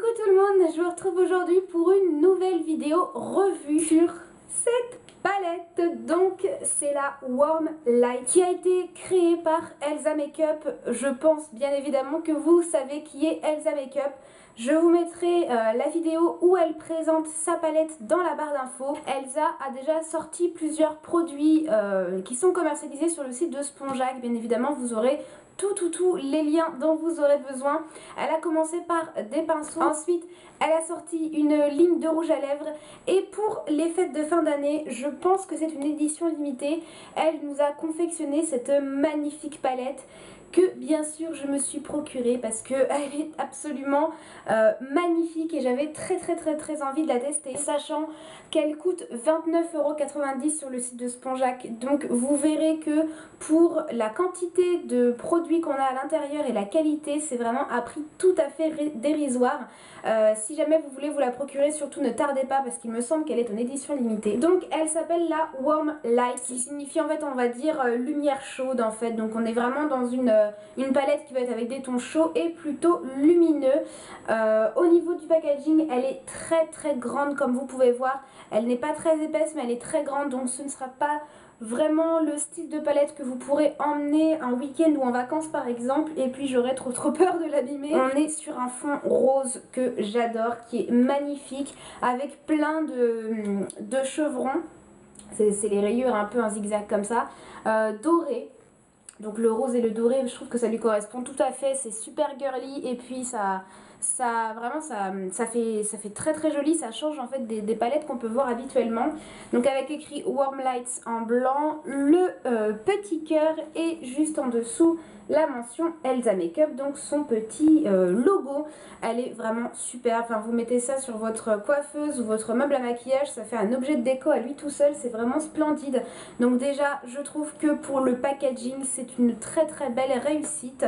Coucou tout le monde, je vous retrouve aujourd'hui pour une nouvelle vidéo revue sur cette palette. Donc c'est la Warm Light qui a été créée par Elsa Makeup. Je pense bien évidemment que vous savez qui est Elsa Makeup. Je vous mettrai la vidéo où elle présente sa palette dans la barre d'infos. Elsa a déjà sorti plusieurs produits qui sont commercialisés sur le site de Spongeac. Bien évidemment, vous aurez tous les liens dont vous aurez besoin. Elle a commencé par des pinceaux, ensuite elle a sorti une ligne de rouge à lèvres et pour les fêtes de fin d'année, je pense que c'est une édition limitée, elle nous a confectionné cette magnifique palette que bien sûr je me suis procurée parce qu'elle est absolument magnifique et j'avais très envie de la tester, sachant qu'elle coûte 29,90 € sur le site de Spongeac. Donc vous verrez que pour la quantité de produits qu'on a à l'intérieur et la qualité, c'est vraiment un prix tout à fait dérisoire. Si jamais vous voulez vous la procurer, surtout ne tardez pas parce qu'il me semble qu'elle est en édition limitée. Donc elle s'appelle la Warm Light, qui signifie en fait, on va dire, lumière chaude en fait. Donc on est vraiment dans une palette qui va être avec des tons chauds et plutôt lumineux. Au niveau du packaging, elle est très grande comme vous pouvez voir. Elle n'est pas très épaisse mais elle est très grande, donc ce ne sera pas vraiment le style de palette que vous pourrez emmener un week-end ou en vacances par exemple, et puis j'aurais trop peur de l'abîmer. On est sur un fond rose que j'adore, qui est magnifique avec plein de chevrons, c'est les rayures un peu en zigzag comme ça, doré. Donc le rose et le doré, je trouve que ça lui correspond tout à fait, c'est super girly et puis ça fait très joli, ça change en fait des palettes qu'on peut voir habituellement. Donc avec écrit Warm Lights en blanc, le petit cœur et juste en dessous la mention Elsa Makeup, donc son petit logo. Elle est vraiment super, enfin vous mettez ça sur votre coiffeuse ou votre meuble à maquillage, ça fait un objet de déco à lui tout seul, c'est vraiment splendide. Donc déjà je trouve que pour le packaging c'est une très belle réussite.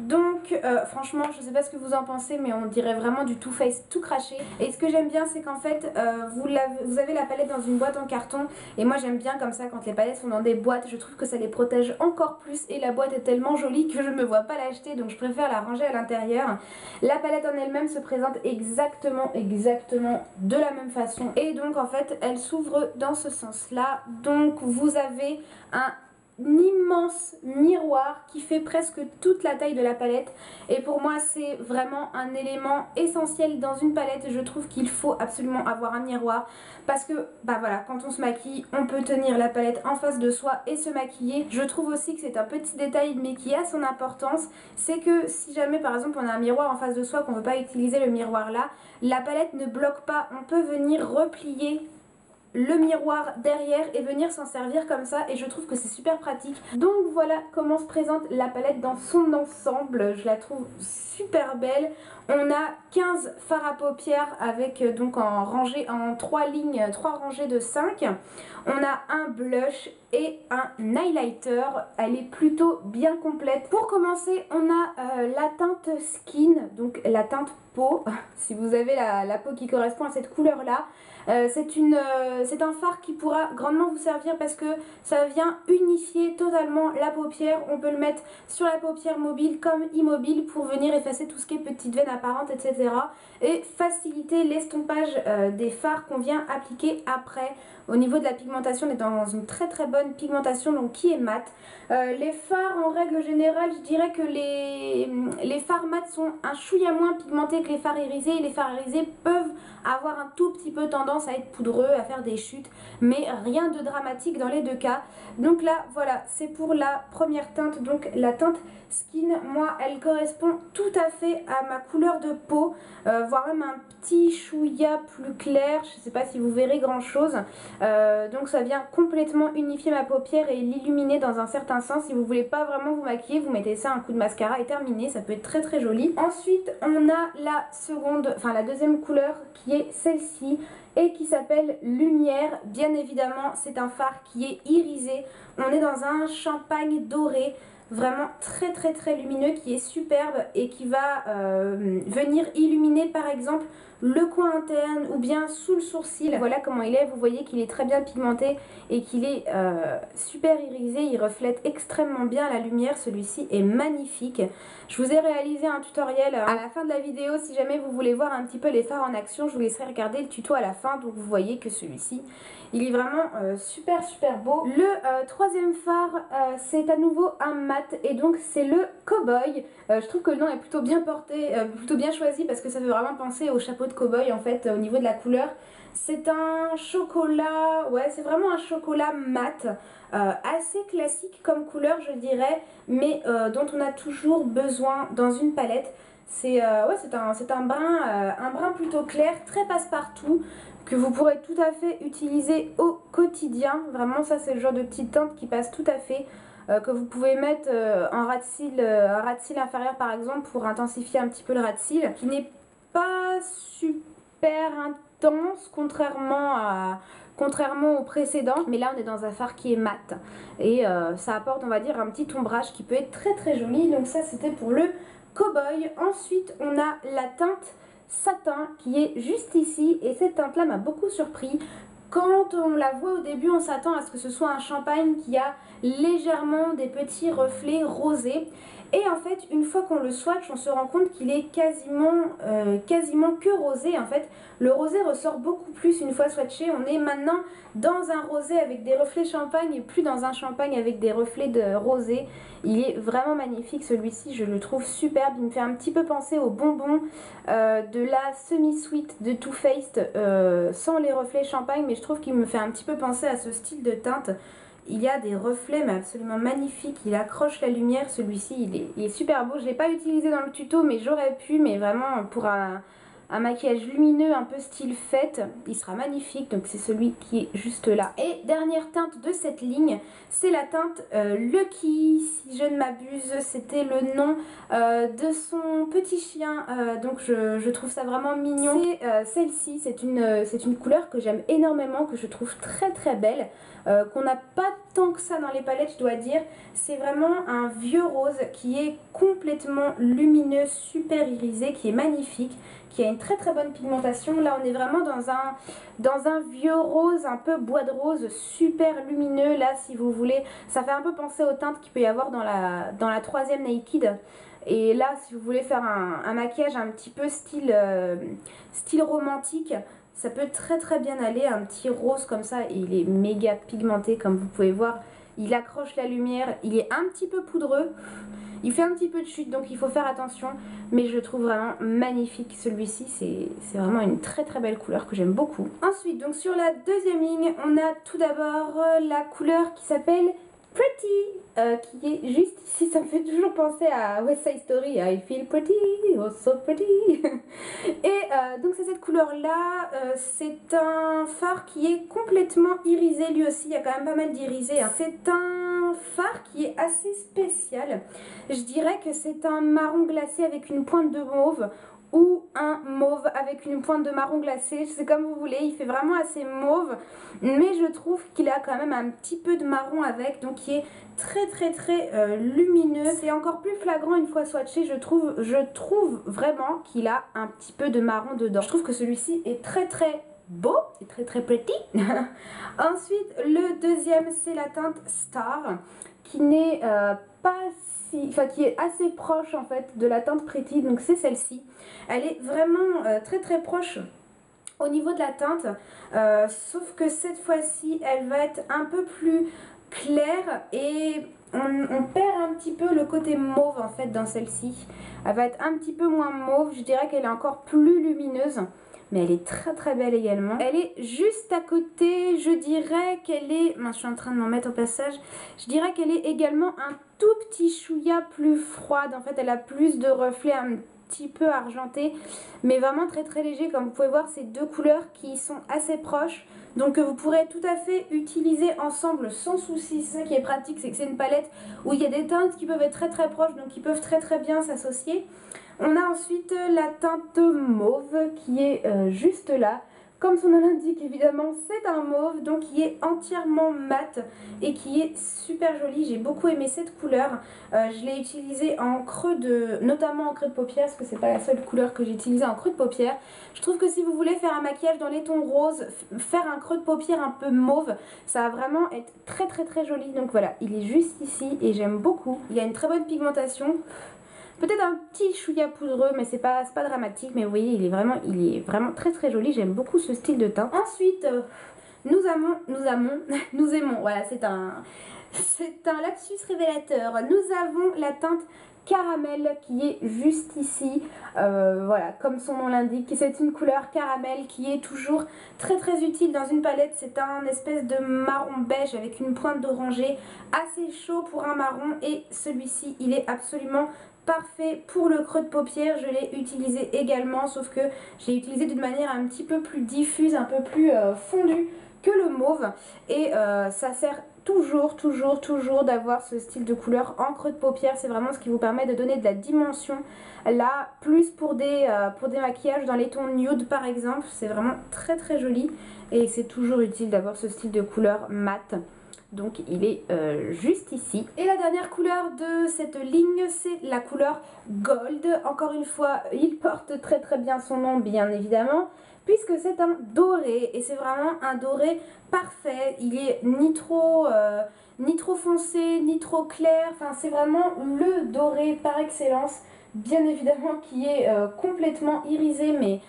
Donc franchement je sais pas ce que vous en pensez, mais on dirait vraiment du Too Faced tout craché. Et ce que j'aime bien c'est qu'en fait vous avez la palette dans une boîte en carton, et moi j'aime bien comme ça quand les palettes sont dans des boîtes, je trouve que ça les protège encore plus et la boîte est tellement jolie que je ne me vois pas l'acheter, donc je préfère la ranger à l'intérieur. La palette en elle-même se présente exactement de la même façon, et donc en fait elle s'ouvre dans ce sens là. Donc vous avez un immense miroir qui fait presque toute la taille de la palette, et pour moi c'est vraiment un élément essentiel dans une palette. Je trouve qu'il faut absolument avoir un miroir parce que bah voilà, quand on se maquille on peut tenir la palette en face de soi et se maquiller. Je trouve aussi que c'est un petit détail mais qui a son importance, c'est que si jamais par exemple on a un miroir en face de soi, qu'on ne veut pas utiliser le miroir là, la palette ne bloque pas, on peut venir replier le miroir derrière et venir s'en servir comme ça, et je trouve que c'est super pratique. Donc voilà comment se présente la palette dans son ensemble, je la trouve super belle. On a 15 fards à paupières avec donc en 3 lignes, 3 rangées de 5. On a un blush et un highlighter, elle est plutôt bien complète. Pour commencer on a la teinte skin, donc la teinte peau, si vous avez la peau qui correspond à cette couleur là. C'est un fard qui pourra grandement vous servir parce que ça vient unifier totalement la paupière. On peut le mettre sur la paupière mobile comme immobile pour venir effacer tout ce qui est petites veines apparentes, etc. et faciliter l'estompage des fards qu'on vient appliquer après. Au niveau de la pigmentation, on est dans une très bonne pigmentation, donc qui est mat. Les fards en règle générale, je dirais que les fards mat sont un chouïa moins pigmentés que les fards irisés, et les fards irisés peuvent avoir un tout petit peu tendance à être poudreux, à faire des chutes, mais rien de dramatique dans les deux cas. Donc là voilà, c'est pour la première teinte, donc la teinte skin. Moi elle correspond tout à fait à ma couleur de peau, voire même un petit chouïa plus clair, je sais pas si vous verrez grand chose. Donc ça vient complètement unifier ma paupière et l'illuminer dans un certain sens. Si vous voulez pas vraiment vous maquiller, vous mettez ça, un coup de mascara et terminé, ça peut être très joli. Ensuite on a la deuxième couleur qui est celle-ci et qui s'appelle Lumière. Bien évidemment c'est un fard qui est irisé, on est dans un champagne doré. vraiment très lumineux, qui est superbe et qui va venir illuminer par exemple le coin interne ou bien sous le sourcil. Voilà comment il est, vous voyez qu'il est très bien pigmenté et qu'il est super irisé, il reflète extrêmement bien la lumière, celui-ci est magnifique. Je vous ai réalisé un tutoriel à la fin de la vidéo, si jamais vous voulez voir un petit peu les fards en action, je vous laisserai regarder le tuto à la fin, donc vous voyez que celui-ci, il est vraiment super beau. Le troisième phare, c'est à nouveau un mat et donc c'est le Cowboy. Je trouve que le nom est plutôt bien porté, plutôt bien choisi parce que ça fait vraiment penser au chapeau de cow-boy en fait au niveau de la couleur. C'est un chocolat, ouais c'est vraiment un chocolat mat, assez classique comme couleur je dirais, mais dont on a toujours besoin dans une palette. C'est un brun plutôt clair, très passe-partout, que vous pourrez tout à fait utiliser au quotidien. Vraiment ça c'est le genre de petite teinte qui passe tout à fait. Que vous pouvez mettre en ras de cils inférieur par exemple pour intensifier un petit peu le ras de cils, qui n'est pas super intense contrairement au précédent, mais là on est dans un fard qui est mat et ça apporte on va dire un petit ombrage qui peut être très joli. Donc ça c'était pour le Cowboy. Ensuite on a la teinte Satin qui est juste ici et cette teinte là m'a beaucoup surpris. Quand on la voit au début, on s'attend à ce que ce soit un champagne qui a légèrement des petits reflets rosés. Et en fait, une fois qu'on le swatch, on se rend compte qu'il est quasiment que rosé. En fait, le rosé ressort beaucoup plus une fois swatché. On est maintenant dans un rosé avec des reflets champagne et plus dans un champagne avec des reflets de rosé. Il est vraiment magnifique celui-ci, je le trouve superbe. Il me fait un petit peu penser au bonbon de la semi-sweet de Too Faced sans les reflets champagne, mais je trouve qu'il me fait un petit peu penser à ce style de teinte. Il y a des reflets mais absolument magnifiques, il accroche la lumière, celui-ci il est super beau. Je ne l'ai pas utilisé dans le tuto mais j'aurais pu, mais vraiment pour un maquillage lumineux un peu style fête, il sera magnifique. Donc c'est celui qui est juste là. Et dernière teinte de cette ligne, c'est la teinte Lucky, si je ne m'abuse, c'était le nom de son petit chien, donc je trouve ça vraiment mignon. C'est celle-ci, c'est une couleur que j'aime énormément, que je trouve très belle, qu'on n'a pas tant que ça dans les palettes je dois dire. C'est vraiment un vieux rose qui est complètement lumineux, super irisé, qui est magnifique, qui a une très bonne pigmentation. Là on est vraiment dans un vieux rose, un peu bois de rose, super lumineux. Là si vous voulez, ça fait un peu penser aux teintes qu'il peut y avoir dans la troisième Naked. Et là si vous voulez faire un maquillage un petit peu style romantique, ça peut très bien aller, un petit rose comme ça, et il est méga pigmenté comme vous pouvez voir. Il accroche la lumière, il est un petit peu poudreux, il fait un petit peu de chute donc il faut faire attention, mais je le trouve vraiment magnifique celui-ci. C'est vraiment une très belle couleur que j'aime beaucoup. Ensuite donc sur la deuxième ligne on a tout d'abord la couleur qui s'appelle Pretty, qui est juste ici. Ça me fait toujours penser à West Side Story, I feel pretty, oh so pretty. Et donc c'est cette couleur là, c'est un fard qui est complètement irisé lui aussi, il y a quand même pas mal d'irisé, hein. C'est un fard qui est assez spécial, je dirais que c'est un marron glacé avec une pointe de mauve, ou un mauve avec une pointe de marron glacé, c'est comme vous voulez. Il fait vraiment assez mauve, mais je trouve qu'il a quand même un petit peu de marron avec, donc qui est très lumineux. C'est encore plus flagrant une fois swatché, je trouve vraiment qu'il a un petit peu de marron dedans. Je trouve que celui-ci est très beau et très pretty. Ensuite le deuxième c'est la teinte Star, qui n'est qui est assez proche en fait de la teinte Pretty, donc c'est celle-ci. Elle est vraiment très proche au niveau de la teinte, sauf que cette fois-ci elle va être un peu plus claire et on perd un petit peu le côté mauve en fait dans celle-ci. Elle va être un petit peu moins mauve, je dirais qu'elle est encore plus lumineuse. Mais elle est très belle également. Elle est juste à côté, je dirais qu'elle est... je suis en train de m'en mettre au passage. Je dirais qu'elle est également un tout petit chouïa plus froide. En fait, elle a plus de reflets un petit peu argentés, mais vraiment très léger. Comme vous pouvez voir, c'est deux couleurs qui sont assez proches. Donc vous pourrez tout à fait utiliser ensemble sans souci. C'est ça qui est pratique, c'est que c'est une palette où il y a des teintes qui peuvent être très proches, donc qui peuvent très bien s'associer. On a ensuite la teinte mauve qui est juste là. Comme son nom l'indique, évidemment, c'est un mauve, donc qui est entièrement mat et qui est super joli. J'ai beaucoup aimé cette couleur. Je l'ai utilisée en creux notamment en creux de paupière, parce que c'est pas la seule couleur que j'ai utilisée en creux de paupière. Je trouve que si vous voulez faire un maquillage dans les tons roses, faire un creux de paupière un peu mauve, ça va vraiment être très joli. Donc voilà, il est juste ici et j'aime beaucoup. Il a une très bonne pigmentation. Peut-être un petit chouïa poudreux, mais c'est pas dramatique. Mais vous voyez, il est vraiment très joli. J'aime beaucoup ce style de teint. Ensuite, nous aimons, voilà, c'est un lapsus révélateur. Nous avons la teinte caramel qui est juste ici, voilà, comme son nom l'indique. C'est une couleur caramel qui est toujours très utile dans une palette. C'est un espèce de marron beige avec une pointe d'oranger, assez chaud pour un marron, et celui-ci il est absolument parfait pour le creux de paupière. Je l'ai utilisé également, sauf que j'ai utilisé d'une manière un petit peu plus diffuse, un peu plus fondue que le mauve, et ça sert toujours d'avoir ce style de couleur en creux de paupière. C'est vraiment ce qui vous permet de donner de la dimension. Là, plus pour des maquillages dans les tons nude par exemple, c'est vraiment très joli, et c'est toujours utile d'avoir ce style de couleur mat. Donc il est juste ici. Et la dernière couleur de cette ligne, c'est la couleur Gold. Encore une fois, il porte très bien son nom, bien évidemment, puisque c'est un doré, et c'est vraiment un doré parfait. Il est ni trop foncé, ni trop clair. Enfin, c'est vraiment le doré par excellence, bien évidemment, qui est complètement irisé, mais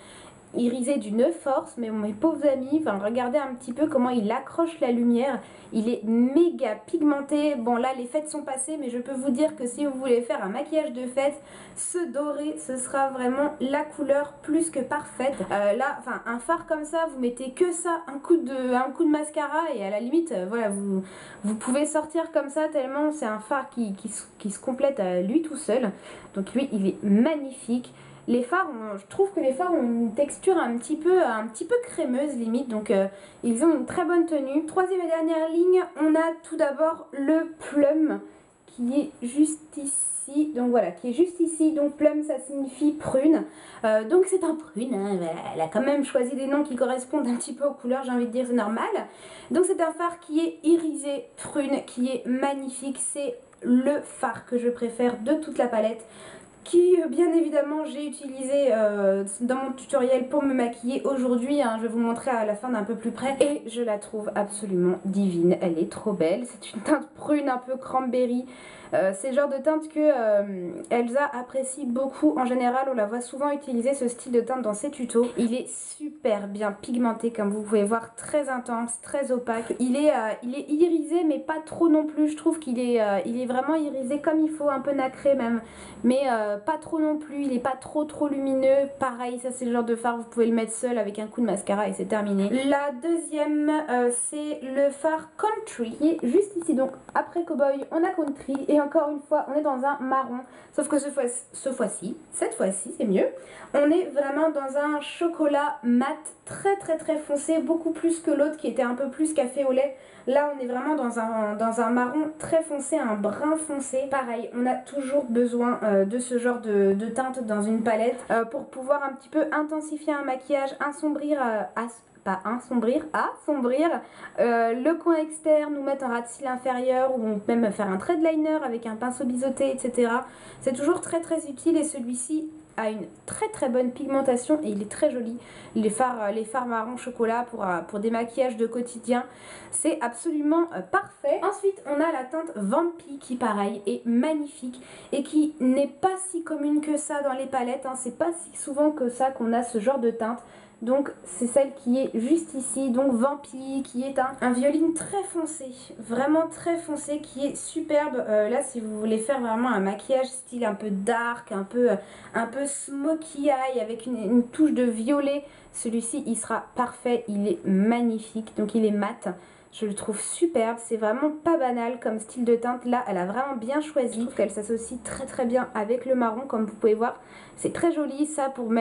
irisé d'une force. Mais mes pauvres amis, enfin, regardez un petit peu comment il accroche la lumière. Il est méga pigmenté. Bon, là les fêtes sont passées, mais je peux vous dire que si vous voulez faire un maquillage de fête, ce doré, ce sera vraiment la couleur plus que parfaite. Là, enfin, un fard comme ça, vous mettez que ça, un coup de mascara, et à la limite, voilà, vous pouvez sortir comme ça, tellement c'est un fard qui se complète à lui tout seul. Donc lui, il est magnifique. Les fards, je trouve que les fards ont une texture un petit peu crémeuse limite, donc ils ont une très bonne tenue. Troisième et dernière ligne, on a tout d'abord le plum qui est juste ici. Donc voilà, qui est juste ici. Donc plum, ça signifie prune. Donc c'est un prune, hein, voilà. Elle a quand même choisi des noms qui correspondent un petit peu aux couleurs, j'ai envie de dire, c'est normal. Donc c'est un fard qui est irisé prune, qui est magnifique. C'est le fard que je préfère de toute la palette, qui bien évidemment j'ai utilisé dans mon tutoriel pour me maquiller aujourd'hui, hein. Je vais vous montrer à la fin d'un peu plus près, et je la trouve absolument divine. Elle est trop belle, c'est une teinte prune un peu cranberry. C'est le genre de teinte que Elsa apprécie beaucoup. En général, on la voit souvent utiliser ce style de teinte dans ses tutos. Il est super bien pigmenté, comme vous pouvez voir, très intense, très opaque. Il est irisé, mais pas trop non plus. Je trouve qu'il est vraiment irisé comme il faut, un peu nacré même, mais pas trop non plus. Il est pas trop lumineux. Pareil, ça c'est le genre de fard, vous pouvez le mettre seul avec un coup de mascara et c'est terminé. La deuxième, c'est le fard Country, qui est juste ici. Donc après Cowboy, on a Country, et encore une fois, on est dans un marron, sauf que cette fois-ci, c'est mieux. On est vraiment dans un chocolat mat très foncé, beaucoup plus que l'autre qui était un peu plus café au lait. Là, on est vraiment dans un marron très foncé, un brun foncé. Pareil, on a toujours besoin de ce genre de teinte dans une palette pour pouvoir un petit peu intensifier un maquillage, assombrir le coin externe, ou mettre un ras de cils inférieur, ou même faire un trait de liner avec un pinceau biseauté, etc. C'est toujours très utile, et celui-ci a une très bonne pigmentation et il est très joli. Les fards marron chocolat pour des maquillages de quotidien, c'est absolument parfait. Ensuite, on a la teinte Vampy qui, pareil, est magnifique et qui n'est pas si commune que ça dans les palettes, hein. C'est pas si souvent que ça qu'on a ce genre de teinte. Donc c'est celle qui est juste ici, donc Vampy, qui est un violine très foncé, vraiment très foncé, qui est superbe. Là, si vous voulez faire vraiment un maquillage style un peu dark, un peu smoky eye, avec une touche de violet, celui-ci il sera parfait. Il est magnifique, donc il est mat. Je le trouve superbe, c'est vraiment pas banal comme style de teinte. Là, elle a vraiment bien choisi. Je trouve qu'elle s'associe très bien avec le marron, comme vous pouvez voir. C'est très joli, ça, pour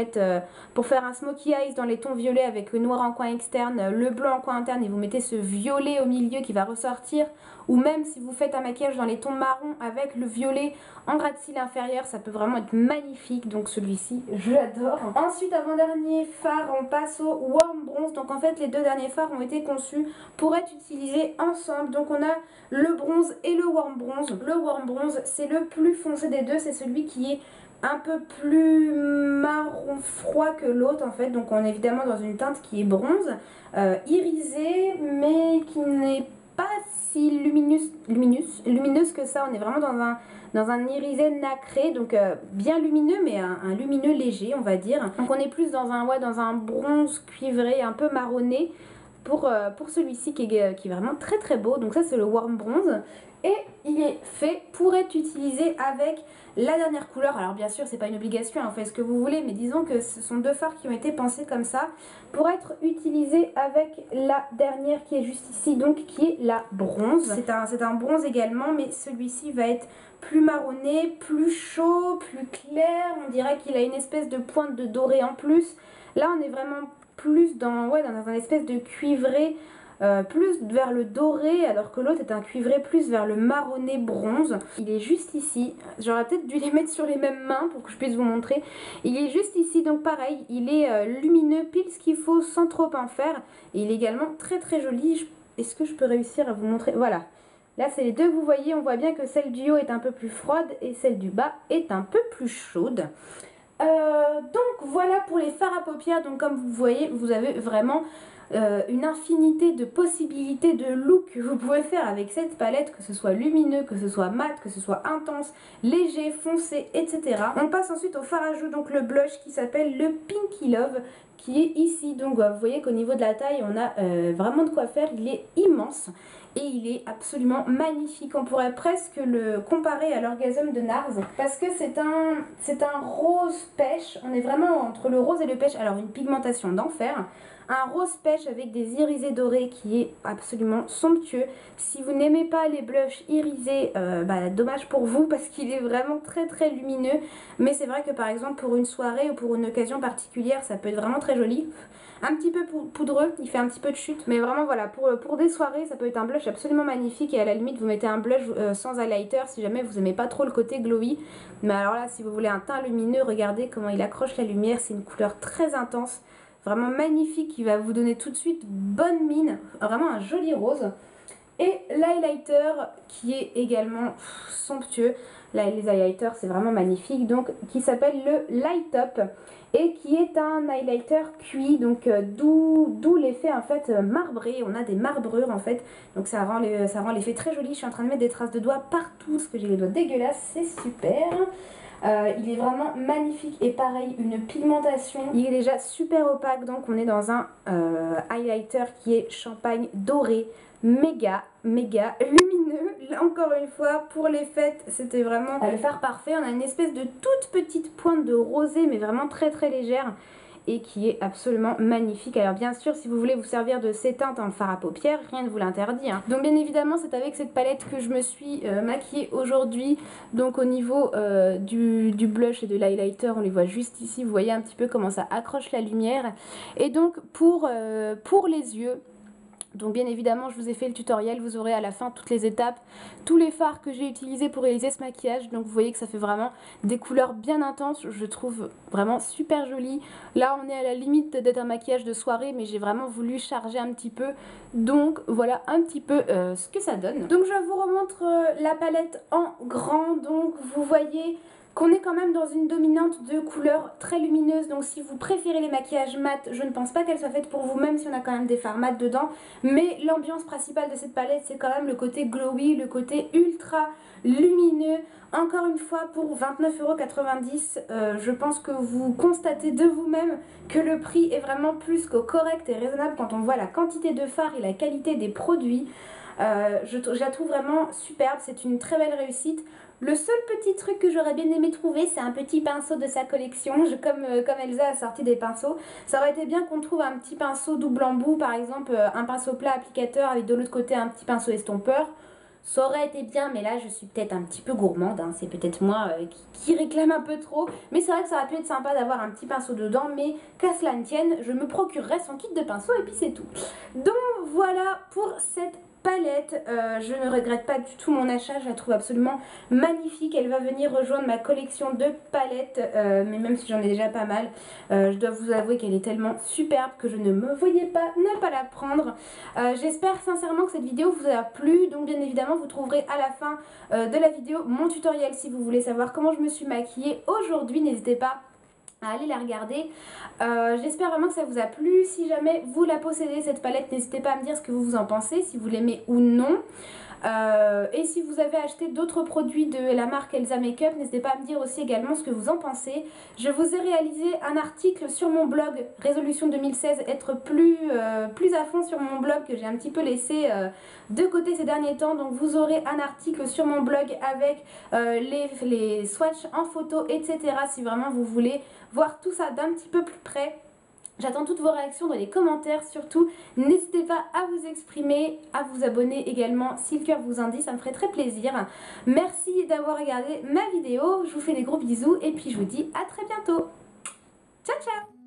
faire un smoky eyes dans les tons violets avec le noir en coin externe, le blanc en coin interne, et vous mettez ce violet au milieu qui va ressortir. Ou même si vous faites un maquillage dans les tons marron avec le violet en ras de cils inférieur, ça peut vraiment être magnifique. Donc celui-ci, je l'adore. Ensuite, avant-dernier fard, on passe au Warm Bronze. Donc en fait les deux derniers fards ont été conçus pour être utilisés ensemble. Donc on a le bronze et le Warm Bronze. Le Warm Bronze c'est le plus foncé des deux, c'est celui qui est un peu plus marron froid que l'autre en fait. Donc on est évidemment dans une teinte qui est bronze, irisée, mais qui n'est pas si lumineuse que ça. On est vraiment dans un irisé nacré, donc bien lumineux, mais un lumineux léger on va dire. Donc on est plus dans un bronze cuivré un peu marronné pour celui-ci qui est vraiment très très beau. Donc ça c'est le Warm Bronze et il est fait pour être utilisé avec la dernière couleur. Alors bien sûr c'est pas une obligation, hein, faites ce que vous voulez, mais disons que ce sont deux fards qui ont été pensés comme ça pour être utilisés avec la dernière qui est juste ici, donc qui est la bronze. C'est un bronze également, mais celui-ci va être plus marronné, plus chaud, plus clair. On dirait qu'il a une espèce de pointe de doré en plus. Là on est vraiment plus dans un espèce de cuivré, plus vers le doré, alors que l'autre est un cuivré plus vers le marronné bronze. Il est juste ici, j'aurais peut-être dû les mettre sur les mêmes mains pour que je puisse vous montrer. Il est juste ici, donc pareil, il est lumineux, pile ce qu'il faut sans trop en faire. Et il est également très très joli. Est-ce que je peux réussir à vous montrer? Voilà. Là c'est les deux, vous voyez, on voit bien que celle du haut est un peu plus froide et celle du bas est un peu plus chaude. Donc voilà pour les fards à paupières. Donc comme vous voyez, vous avez vraiment une infinité de possibilités de look que vous pouvez faire avec cette palette, que ce soit lumineux, que ce soit mat, que ce soit intense, léger, foncé, etc. On passe ensuite au fard à joues, donc le blush qui s'appelle le Pinky Love, qui est ici. Donc vous voyez qu'au niveau de la taille on a vraiment de quoi faire, il est immense et il est absolument magnifique. On pourrait presque le comparer à l'Orgasm de Nars parce que c'est un rose pêche. On est vraiment entre le rose et le pêche. Alors une pigmentation d'enfer, un rose pêche avec des irisés dorés qui est absolument somptueux. Si vous n'aimez pas les blushs irisés, dommage pour vous parce qu'il est vraiment très très lumineux. Mais c'est vrai que par exemple pour une soirée ou pour une occasion particulière ça peut être vraiment très joli. Un petit peu poudreux, il fait un petit peu de chute, mais vraiment voilà, pour des soirées ça peut être un blush absolument magnifique. Et à la limite vous mettez un blush sans highlighter si jamais vous n'aimez pas trop le côté glowy. Mais alors là si vous voulez un teint lumineux, regardez comment il accroche la lumière, c'est une couleur très intense, vraiment magnifique, qui va vous donner tout de suite bonne mine, vraiment un joli rose. Et l'highlighter qui est également somptueux, là les highlighters c'est vraiment magnifique, donc qui s'appelle le Light Up et qui est un highlighter cuit, donc d'où l'effet en fait marbré. On a des marbrures en fait, donc ça rend l'effet très joli. Je suis en train de mettre des traces de doigts partout parce que j'ai les doigts dégueulasses, c'est super. Il est vraiment magnifique et pareil, une pigmentation, il est déjà super opaque, donc on est dans un highlighter qui est champagne doré, méga lumineux. Là encore une fois pour les fêtes c'était vraiment le fard parfait. On a une espèce de toute petite pointe de rosé mais vraiment très très légère et qui est absolument magnifique. Alors bien sûr si vous voulez vous servir de ces teintes en fard à paupières, rien ne vous l'interdit, hein. Donc bien évidemment c'est avec cette palette que je me suis maquillée aujourd'hui. Donc au niveau du blush et de l'highlighter, on les voit juste ici, vous voyez un petit peu comment ça accroche la lumière. Et donc pour les yeux, donc bien évidemment je vous ai fait le tutoriel, vous aurez à la fin toutes les étapes, tous les fards que j'ai utilisés pour réaliser ce maquillage. Donc vous voyez que ça fait vraiment des couleurs bien intenses, je trouve vraiment super joli. Là on est à la limite d'être un maquillage de soirée, mais j'ai vraiment voulu charger un petit peu. Donc voilà un petit peu ce que ça donne. Donc je vous remontre la palette en grand. Donc vous voyez qu'on est quand même dans une dominante de couleurs très lumineuses. Donc si vous préférez les maquillages mat, je ne pense pas qu'elle soit faite pour vous, même si on a quand même des fards mat dedans. Mais l'ambiance principale de cette palette, c'est quand même le côté glowy, le côté ultra lumineux. Encore une fois, pour 29,90 €, je pense que vous constatez de vous-même que le prix est vraiment plus que correct et raisonnable quand on voit la quantité de fards et la qualité des produits. Je la trouve vraiment superbe, c'est une très belle réussite. Le seul petit truc que j'aurais bien aimé trouver, c'est un petit pinceau de sa collection. Comme Elsa a sorti des pinceaux, ça aurait été bien qu'on trouve un petit pinceau double embout, par exemple un pinceau plat applicateur avec de l'autre côté un petit pinceau estompeur. Ça aurait été bien, mais là je suis peut-être un petit peu gourmande, hein. C'est peut-être moi qui réclame un peu trop. Mais c'est vrai que ça aurait pu être sympa d'avoir un petit pinceau dedans, mais qu'à cela ne tienne, je me procurerai son kit de pinceau et puis c'est tout. Donc voilà pour cette palette. Je ne regrette pas du tout mon achat, je la trouve absolument magnifique. Elle va venir rejoindre ma collection de palettes, mais même si j'en ai déjà pas mal, je dois vous avouer qu'elle est tellement superbe que je ne me voyais pas ne pas la prendre. J'espère sincèrement que cette vidéo vous a plu, donc bien évidemment vous trouverez à la fin de la vidéo mon tutoriel si vous voulez savoir comment je me suis maquillée aujourd'hui. N'hésitez pas à aller la regarder. J'espère vraiment que ça vous a plu. Si jamais vous la possédez cette palette, n'hésitez pas à me dire ce que vous en pensez, si vous l'aimez ou non. Et si vous avez acheté d'autres produits de la marque Elsa Makeup, n'hésitez pas à me dire aussi également ce que vous en pensez. Je vous ai réalisé un article sur mon blog Résolution 2016, être plus à fond sur mon blog que j'ai un petit peu laissé de côté ces derniers temps. Donc vous aurez un article sur mon blog avec les swatchs en photo, etc. si vraiment vous voulez voir tout ça d'un petit peu plus près. J'attends toutes vos réactions dans les commentaires, surtout n'hésitez pas à vous exprimer, à vous abonner également si le cœur vous en dit, ça me ferait très plaisir. Merci d'avoir regardé ma vidéo, je vous fais des gros bisous et puis je vous dis à très bientôt. Ciao ciao.